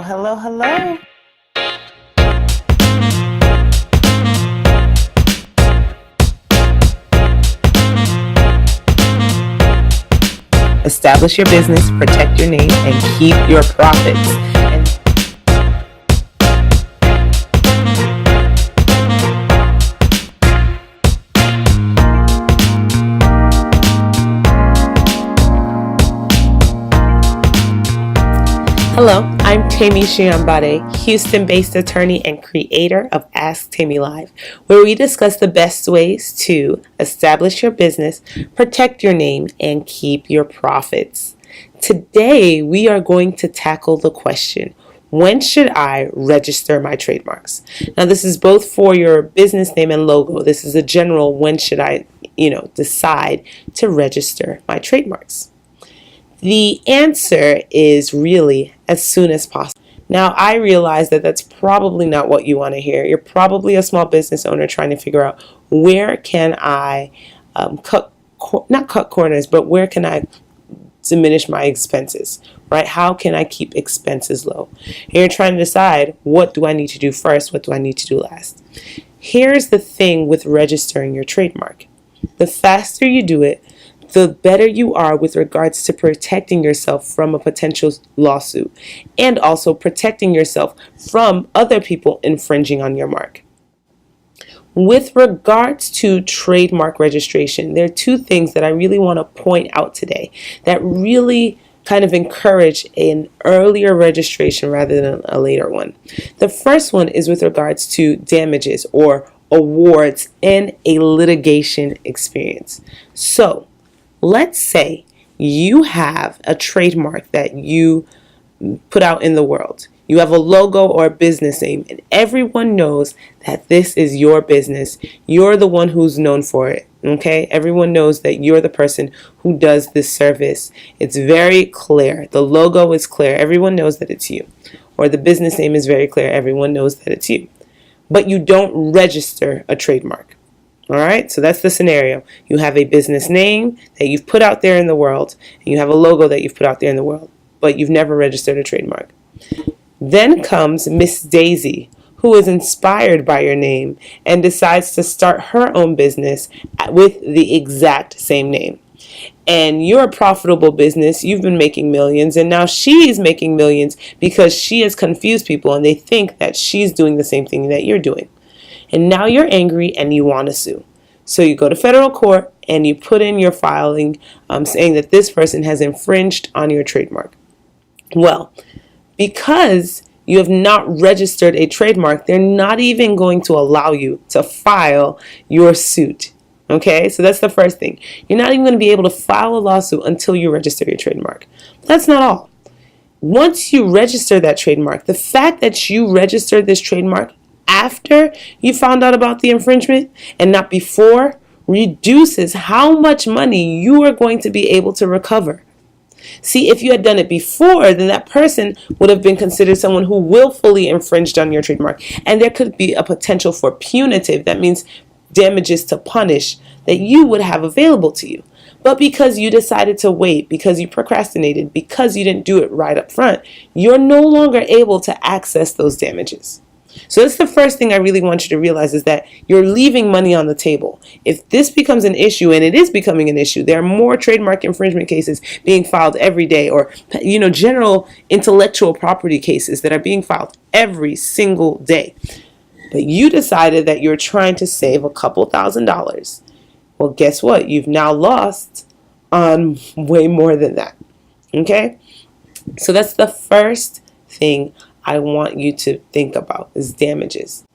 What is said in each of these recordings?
Hello, hello. Establish your business, protect your name, and keep your profits. Hello, I'm Temi Siyanbade, Houston-based attorney and creator of Ask Temi Live, where we discuss the best ways to establish your business, protect your name, and keep your profits. Today, we are going to tackle the question, when should I register my trademarks? Now, this is both for your business name and logo. This is a general, when should I, decide to register my trademarks? The answer is really as soon as possible. Now, I realize that that's probably not what you want to hear. You're probably a small business owner trying to figure out where can I not cut corners, but where can I diminish my expenses, right? How can I keep expenses low? And you're trying to decide, what do I need to do first? What do I need to do last? Here's the thing with registering your trademark. The faster you do it, the better you are with regards to protecting yourself from a potential lawsuit and also protecting yourself from other people infringing on your mark. With regards to trademark registration, there are two things that I really want to point out today that really kind of encourage an earlier registration rather than a later one. The first one is with regards to damages or awards in a litigation experience. So, let's say you have a trademark that you put out in the world. You have a logo or a business name, and everyone knows that this is your business. You're the one who's known for it, okay? Everyone knows that you're the person who does this service. It's very clear. The logo is clear. Everyone knows that it's you. Or the business name is very clear. Everyone knows that it's you. But you don't register a trademark. All right, so that's the scenario. You have a business name that you've put out there in the world, and you have a logo that you've put out there in the world, but you've never registered a trademark. Then comes Miss Daisy, who is inspired by your name and decides to start her own business with the exact same name. And you're a profitable business, you've been making millions, and now she's making millions because she has confused people and they think that she's doing the same thing that you're doing. And now you're angry and you want to sue. So you go to federal court and you put in your filing saying that this person has infringed on your trademark. Well, because you have not registered a trademark, they're not even going to allow you to file your suit. Okay, so that's the first thing. You're not even going to be able to file a lawsuit until you register your trademark. But that's not all. Once you register that trademark, the fact that you registered this trademark after you found out about the infringement and not before reduces how much money you are going to be able to recover. See, if you had done it before, then that person would have been considered someone who willfully infringed on your trademark, and there could be a potential for punitive, that means damages to punish, that you would have available to you. But because you decided to wait, because you procrastinated, because you didn't do it right up front, you're no longer able to access those damages. So that's the first thing I really want you to realize, is that you're leaving money on the table. If this becomes an issue, and it is becoming an issue, there are more trademark infringement cases being filed every day, or general intellectual property cases that are being filed every single day. But you decided that you're trying to save a couple $1,000s. Well, guess what? You've now lost on way more than that. Okay? So that's the first thing I want you to think about, is damages.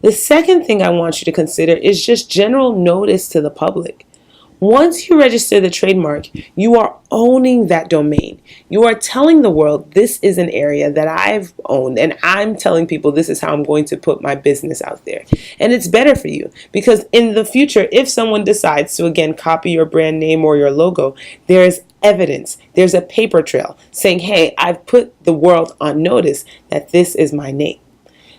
The second thing I want you to consider is just general notice to the public. Once you register the trademark, you are owning that domain. You are telling the world, this is an area that I've owned, and I'm telling people this is how I'm going to put my business out there. And it's better for you because in the future, if someone decides to, again, copy your brand name or your logo, there's evidence. There's a paper trail saying, hey, I've put the world on notice that this is my name.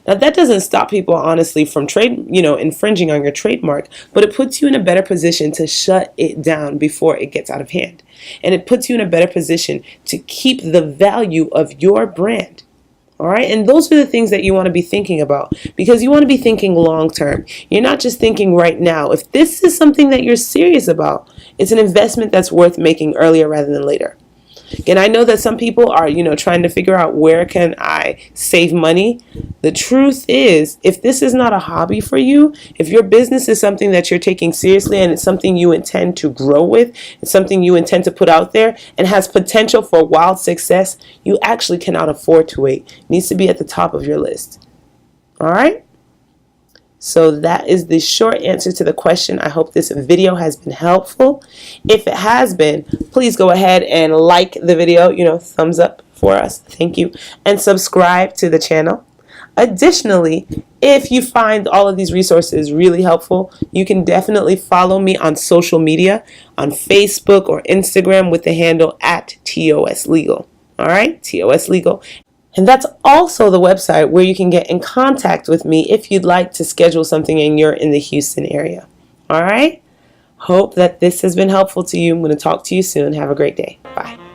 Now, that doesn't stop people, honestly, from infringing on your trademark, but it puts you in a better position to shut it down before it gets out of hand. And it puts you in a better position to keep the value of your brand. All right. And those are the things that you want to be thinking about, because you want to be thinking long term. You're not just thinking right now. If this is something that you're serious about, it's an investment that's worth making earlier rather than later. And I know that some people are, trying to figure out, where can I save money? The truth is, if this is not a hobby for you, if your business is something that you're taking seriously and it's something you intend to grow with, it's something you intend to put out there and has potential for wild success, you actually cannot afford to wait. It needs to be at the top of your list. All right? So that is the short answer to the question. I hope this video has been helpful. If it has been, please go ahead and like the video, thumbs up for us. Thank you. And subscribe to the channel. Additionally, if you find all of these resources really helpful, you can definitely follow me on social media, on Facebook or Instagram with the handle @TOSLegal. All right, TOS Legal. And that's also the website where you can get in contact with me if you'd like to schedule something and you're in the Houston area. All right? Hope that this has been helpful to you. I'm going to talk to you soon. Have a great day. Bye.